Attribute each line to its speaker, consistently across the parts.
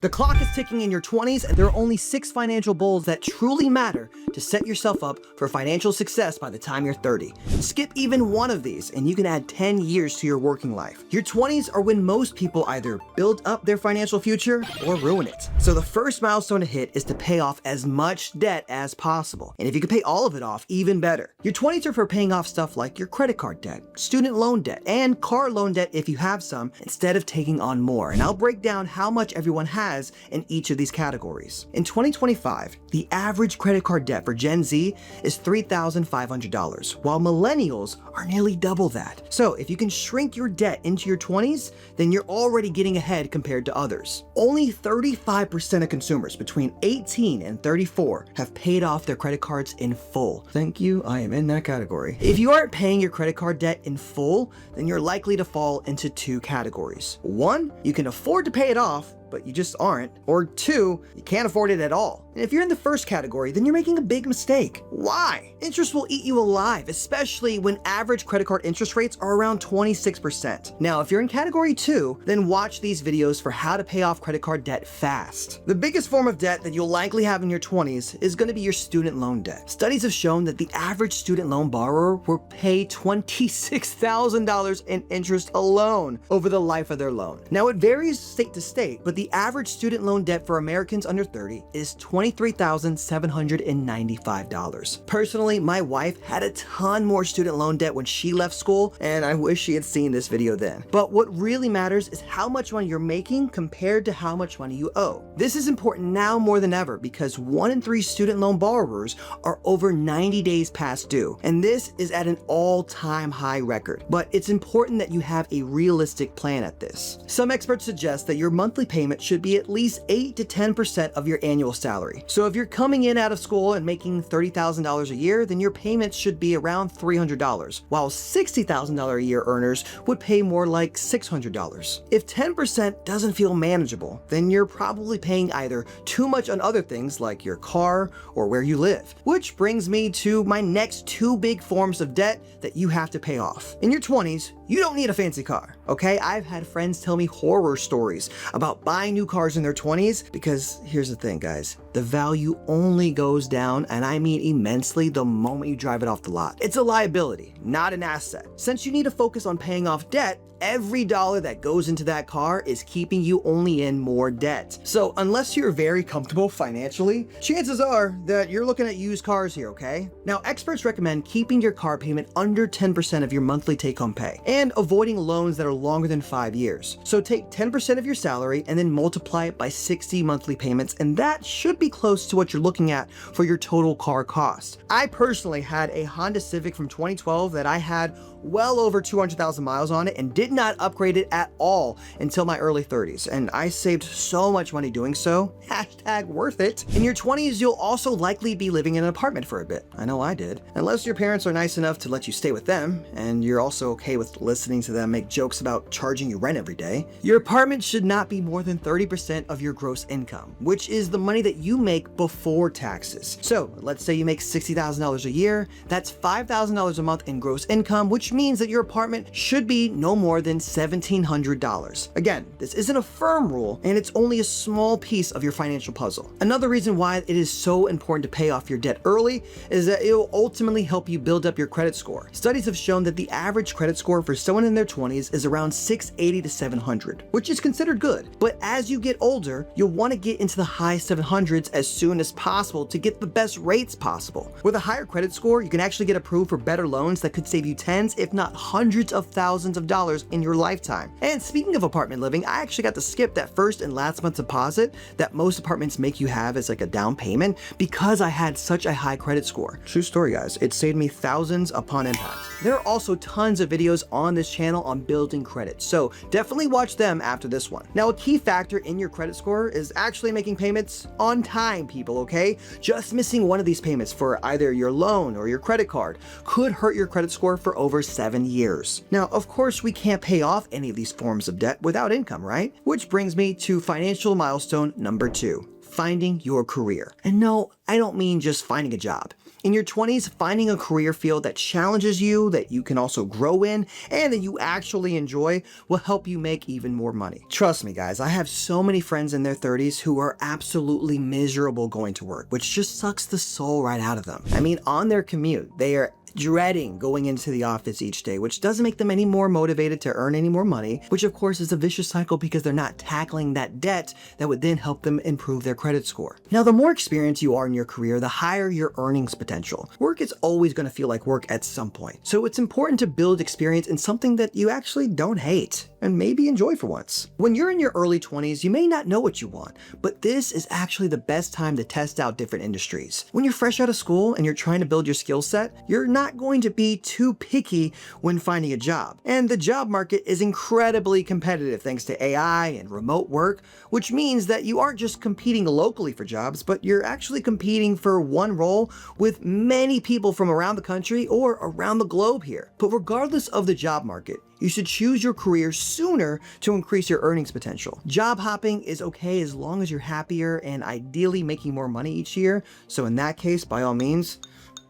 Speaker 1: The clock is ticking in your 20s, and there are only 6 financial goals that truly matter to set yourself up for financial success by the time you're 30. Skip even one of these, and you can add 10 years to your working life. Your 20s are when most people either build up their financial future or ruin it. So the first milestone to hit is to pay off as much debt as possible. And if you can pay all of it off, even better. Your 20s are for paying off stuff like your credit card debt, student loan debt, and car loan debt if you have some, instead of taking on more. And I'll break down how much everyone has in each of these categories. In 2025, the average credit card debt for Gen Z is $3,500, while millennials are nearly double that. So if you can shrink your debt into your 20s, then you're already getting ahead compared to others. Only 35% of consumers between 18 and 34 have paid off their credit cards in full. Thank you, I am in that category. If you aren't paying your credit card debt in full, then you're likely to fall into 2 categories. 1, you can afford to pay it off, but you just aren't. Or 2, you can't afford it at all. And if you're in the first category, then you're making a big mistake. Why? Interest will eat you alive, especially when average credit card interest rates are around 26%. Now, if you're in category 2, then watch these videos for how to pay off credit card debt fast. The biggest form of debt that you'll likely have in your 20s is going to be your student loan debt. Studies have shown that the average student loan borrower will pay $26,000 in interest alone over the life of their loan. Now, it varies state to state, but the average student loan debt for Americans under 30 is $23,795. Personally, my wife had a ton more student loan debt when she left school, and I wish she had seen this video then. But what really matters is how much money you're making compared to how much money you owe. This is important now more than ever because 1 in 3 student loan borrowers are over 90 days past due, and this is at an all-time high record. But it's important that you have a realistic plan at this. Some experts suggest that your monthly payment should be at least 8 to 10% of your annual salary. So if you're coming in out of school and making $30,000 a year, then your payments should be around $300, while $60,000 a year earners would pay more like $600. If 10% doesn't feel manageable, then you're probably paying either too much on other things like your car or where you live. Which brings me to my next 2 big forms of debt that you have to pay off. In your 20s, you don't need a fancy car, okay? I've had friends tell me horror stories about buying new cars in their 20s because here's the thing, guys. The value only goes down, and I mean immensely, the moment you drive it off the lot. It's a liability, not an asset. Since you need to focus on paying off debt, every dollar that goes into that car is keeping you only in more debt. So unless you're very comfortable financially, chances are that you're looking at used cars here, okay? Now, experts recommend keeping your car payment under 10% of your monthly take-home pay and avoiding loans that are longer than 5 years. So take 10% of your salary and then multiply it by 60 monthly payments, and that should be close to what you're looking at for your total car cost. I personally had a Honda Civic from 2012 that I had well over 200,000 miles on it and did not upgrade it at all until my early 30s, and I saved so much money doing so. Hashtag worth it. In your 20s, you'll also likely be living in an apartment for a bit. I know I did. Unless your parents are nice enough to let you stay with them, and you're also okay with listening to them make jokes about charging you rent every day. Your apartment should not be more than 30% of your gross income, which is the money that you make before taxes. So let's say you make $60,000 a year. That's $5,000 a month in gross income, which means that your apartment should be no more than $1,700. Again, this isn't a firm rule, and it's only a small piece of your financial puzzle. Another reason why it is so important to pay off your debt early is that it will ultimately help you build up your credit score. Studies have shown that the average credit score for someone in their 20s is around 680 to 700, which is considered good. But as you get older, you'll want to get into the high 700s as soon as possible to get the best rates possible. With a higher credit score, you can actually get approved for better loans that could save you tens, if not hundreds of thousands of dollars in your lifetime. And speaking of apartment living, I actually got to skip that first and last month's deposit that most apartments make you have as like a down payment because I had such a high credit score. True story, guys. It saved me thousands upon impact. There are also tons of videos on this channel on building credit, so definitely watch them after this one. Now, a key factor in your credit score is actually making payments on time, people, okay? Just missing one of these payments for either your loan or your credit card could hurt your credit score for over 7 years. Now, of course, we can't pay off any of these forms of debt without income, right? Which brings me to financial milestone number 2. finding your career. And no, I don't mean just finding a job. In your 20s, finding a career field that challenges you, that you can also grow in, and that you actually enjoy will help you make even more money. Trust me, guys, I have so many friends in their 30s who are absolutely miserable going to work, which just sucks the soul right out of them. I mean, on their commute, they are dreading going into the office each day, which doesn't make them any more motivated to earn any more money, which of course is a vicious cycle because they're not tackling that debt that would then help them improve their credit score. Now, the more experienced you are in your career, the higher your earnings potential. Work is always going to feel like work at some point. So it's important to build experience in something that you actually don't hate and maybe enjoy for once. When you're in your early 20s, you may not know what you want, but this is actually the best time to test out different industries. When you're fresh out of school and you're trying to build your skill set, you're not going to be too picky when finding a job. And the job market is incredibly competitive thanks to AI and remote work, which means that you aren't just competing locally for jobs, but you're actually competing for one role with many people from around the country or around the globe here. But regardless of the job market, you should choose your career sooner to increase your earnings potential. Job hopping is okay as long as you're happier and ideally making more money each year. So in that case, by all means,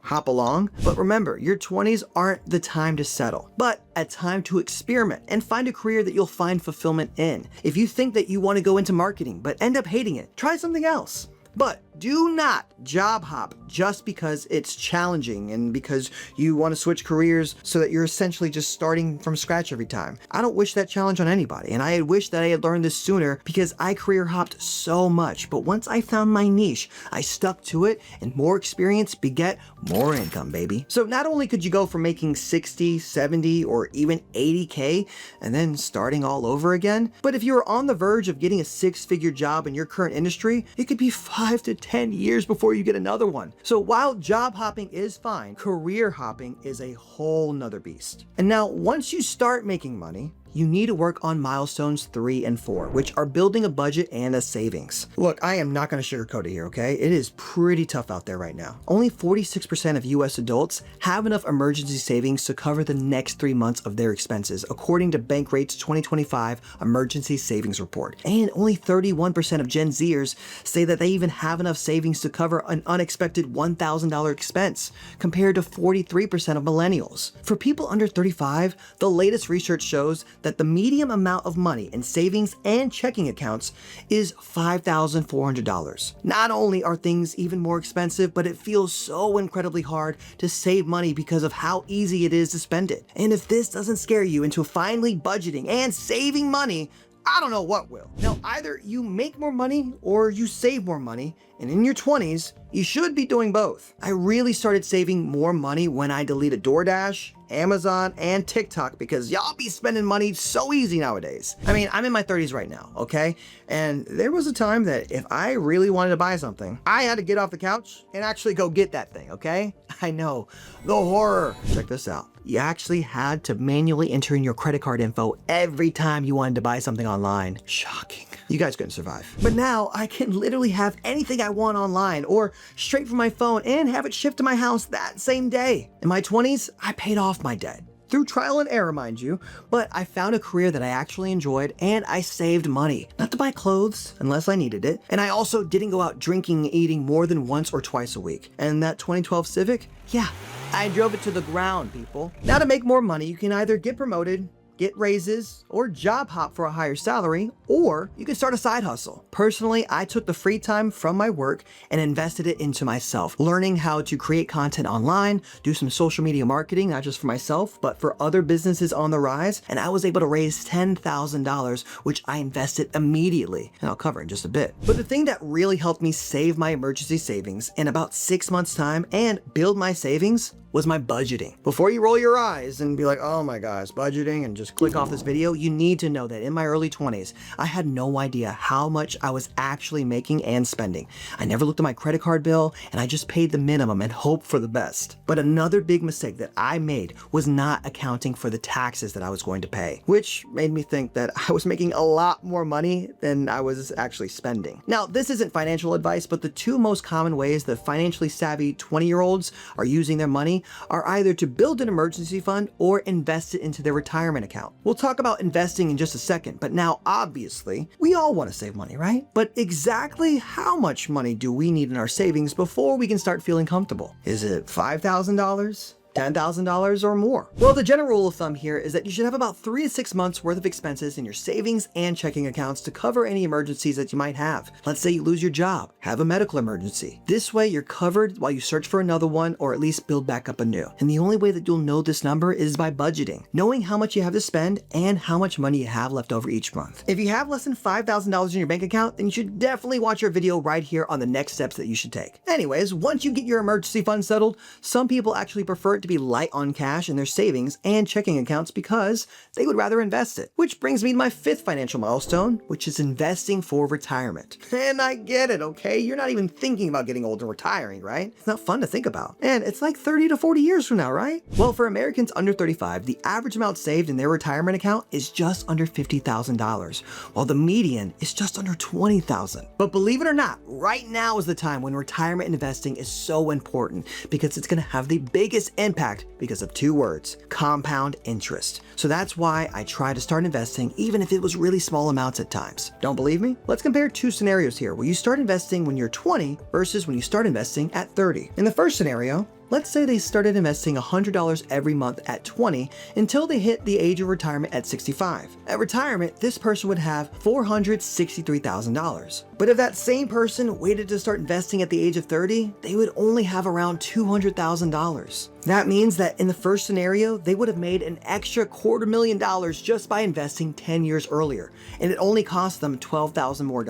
Speaker 1: hop along. But remember, your 20s aren't the time to settle, but a time to experiment and find a career that you'll find fulfillment in. If you think that you want to go into marketing but end up hating it, try something else. But do not job hop just because it's challenging and because you want to switch careers so that you're essentially just starting from scratch every time. I don't wish that challenge on anybody, and I wish that I had learned this sooner because I career hopped so much. But once I found my niche, I stuck to it, and more experience beget more income, baby. So not only could you go from making 60, 70, or even 80K and then starting all over again, but if you're on the verge of getting a six-figure job in your current industry, it could be 5 to 10 years before you get another one. So while job hopping is fine, career hopping is a whole nother beast. And now, once you start making money, you need to work on milestones 3 and 4, which are building a budget and a savings. Look, I am not going to sugarcoat it here, okay? It is pretty tough out there right now. Only 46% of US adults have enough emergency savings to cover the next 3 months of their expenses, according to Bankrate's 2025 Emergency Savings Report. And only 31% of Gen Zers say that they even have enough savings to cover an unexpected $1,000 expense, compared to 43% of millennials. For people under 35, the latest research shows that the median amount of money in savings and checking accounts is $5,400. Not only are things even more expensive, but it feels so incredibly hard to save money because of how easy it is to spend it. And if this doesn't scare you into finally budgeting and saving money, I don't know what will. Now, either you make more money or you save more money, and in your 20s, you should be doing both. I really started saving more money when I deleted DoorDash, Amazon, and TikTok because y'all be spending money so easy nowadays. I mean, I'm in my 30s right now, okay? And there was a time that if I really wanted to buy something, I had to get off the couch and actually go get that thing, okay? I know, the horror. Check this out. You actually had to manually enter in your credit card info every time you wanted to buy something online. Shocking. You guys couldn't survive. But now I can literally have anything I want online or straight from my phone and have it shipped to my house that same day. In my 20s, I paid off my debt. Through trial and error, mind you, but I found a career that I actually enjoyed and I saved money. Not to buy clothes unless I needed it. And I also didn't go out drinking and eating more than once or twice a week. And that 2012 Civic, yeah, I drove it to the ground, people. Now to make more money, you can either get promoted, get raises, or job hop for a higher salary, or you can start a side hustle. Personally, I took the free time from my work and invested it into myself, learning how to create content online, do some social media marketing, not just for myself, but for other businesses on the rise, and I was able to raise $10,000, which I invested immediately, and I'll cover in just a bit. But the thing that really helped me save my emergency savings in about 6 months' time and build my savings was my budgeting. Before you roll your eyes and be like, oh my gosh, budgeting, and just click off this video, you need to know that in my early 20s, I had no idea how much I was actually making and spending. I never looked at my credit card bill, and I just paid the minimum and hoped for the best. But another big mistake that I made was not accounting for the taxes that I was going to pay, which made me think that I was making a lot more money than I was actually spending. Now, this isn't financial advice, but the two most common ways that financially savvy 20-year-olds are using their money money are either to build an emergency fund or invest it into their retirement account. We'll talk about investing in just a second, but now obviously, we all want to save money, right? But exactly how much money do we need in our savings before we can start feeling comfortable? Is it $5,000? $10,000 or more? Well, the general rule of thumb here is that you should have about 3 to 6 months worth of expenses in your savings and checking accounts to cover any emergencies that you might have. Let's say you lose your job, have a medical emergency. This way you're covered while you search for another one or at least build back up anew. And the only way that you'll know this number is by budgeting, knowing how much you have to spend and how much money you have left over each month. If you have less than $5,000 in your bank account, then you should definitely watch our video right here on the next steps that you should take. Anyways, once you get your emergency fund settled, some people actually prefer it to be light on cash in their savings and checking accounts because they would rather invest it. Which brings me to my 5th financial milestone, which is investing for retirement. And I get it, okay? You're not even thinking about getting old and retiring, right? It's not fun to think about. And it's like 30 to 40 years from now, right? Well, for Americans under 35, the average amount saved in their retirement account is just under $50,000, while the median is just under $20,000. But believe it or not, right now is the time when retirement investing is so important because it's going to have the biggest impact because of 2 words: compound interest. So that's why I try to start investing even if it was really small amounts at times. Don't believe me? Let's compare 2 scenarios here where you start investing when you're 20 versus when you start investing at 30. In the first scenario, let's say they started investing $100 every month at 20 until they hit the age of retirement at 65. At retirement, this person would have $463,000. But if that same person waited to start investing at the age of 30, they would only have around $200,000. That means that in the first scenario, they would have made an extra $250,000 just by investing 10 years earlier, and it only cost them $12,000 more.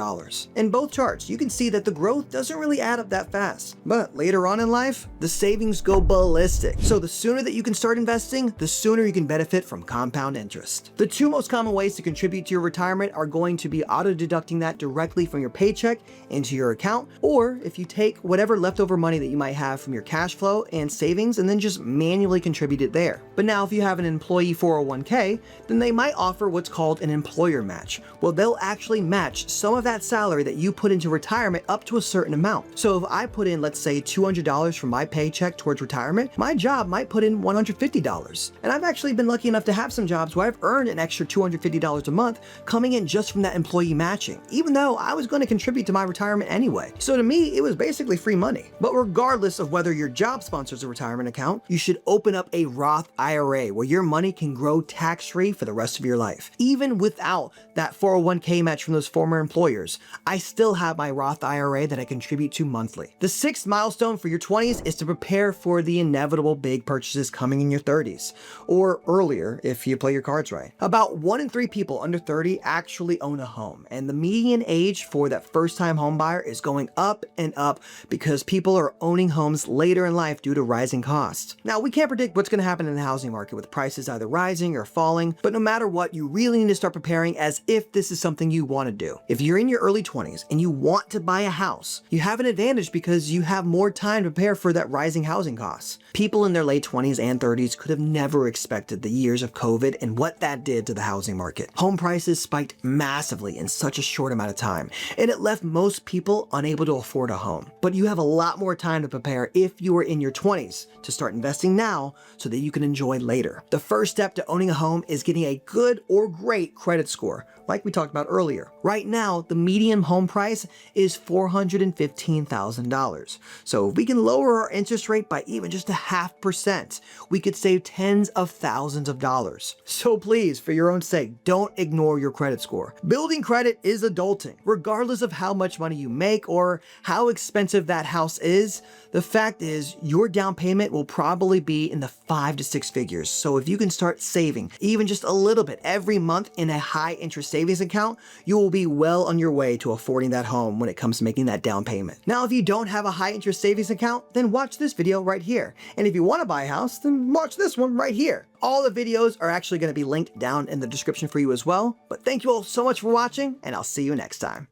Speaker 1: In both charts, you can see that the growth doesn't really add up that fast. But later on in life, the savings go ballistic. So the sooner that you can start investing, the sooner you can benefit from compound interest. The 2 most common ways to contribute to your retirement are going to be auto-deducting that directly from your paycheck into your account, or if you take whatever leftover money that you might have from your cash flow and savings and then just manually contribute it there. But now if you have an employee 401k, then they might offer what's called an employer match. Well, they'll actually match some of that salary that you put into retirement up to a certain amount. So if I put in, let's say, $200 from my paycheck towards retirement, my job might put in $150. And I've actually been lucky enough to have some jobs where I've earned an extra $250 a month coming in just from that employee matching, even though I was going to contribute to my retirement anyway. So to me, it was basically free money. But regardless of whether your job sponsors a retirement account, you should open up a Roth IRA where your money can grow tax-free for the rest of your life. Even without that 401k match from those former employers, I still have my Roth IRA that I contribute to monthly. The 6th milestone for your 20s is to prepare for the inevitable big purchases coming in your 30s, or earlier if you play your cards right. About 1 in 3 people under 30 actually own a home, and the median age for that first-time home buyer is going up and up because people are owning homes later in life due to rising costs. Now, we can't predict what's going to happen in the housing market with prices either rising or falling, but no matter what, you really need to start preparing as if this is something you want to do. If you're in your early 20s and you want to buy a house, you have an advantage because you have more time to prepare for that rising housing costs. People in their late 20s and 30s could have never expected the years of COVID and what that did to the housing market. Home prices spiked massively in such a short amount of time, and it left most people unable to afford a home. But you have a lot more time to prepare if you are in your 20s to start investing now so that you can enjoy later. The first step to owning a home is getting a good or great credit score, like we talked about earlier. Right now, the median home price is $415,000. So if we can lower our interest rate by even just 0.5%, we could save tens of thousands of dollars. So please, for your own sake, don't ignore your credit score. Building credit is adulting. Regardless of how much money you make or how expensive that house is, the fact is your down payment will probably be in the 5 to 6 figures. So if you can start saving even just a little bit every month in a high interest savings account, you will be well on your way to affording that home when it comes to making that down payment. Now, if you don't have a high interest savings account, then watch this video right here. And if you want to buy a house, then watch this one right here. All the videos are actually going to be linked down in the description for you as well. But thank you all so much for watching, and I'll see you next time.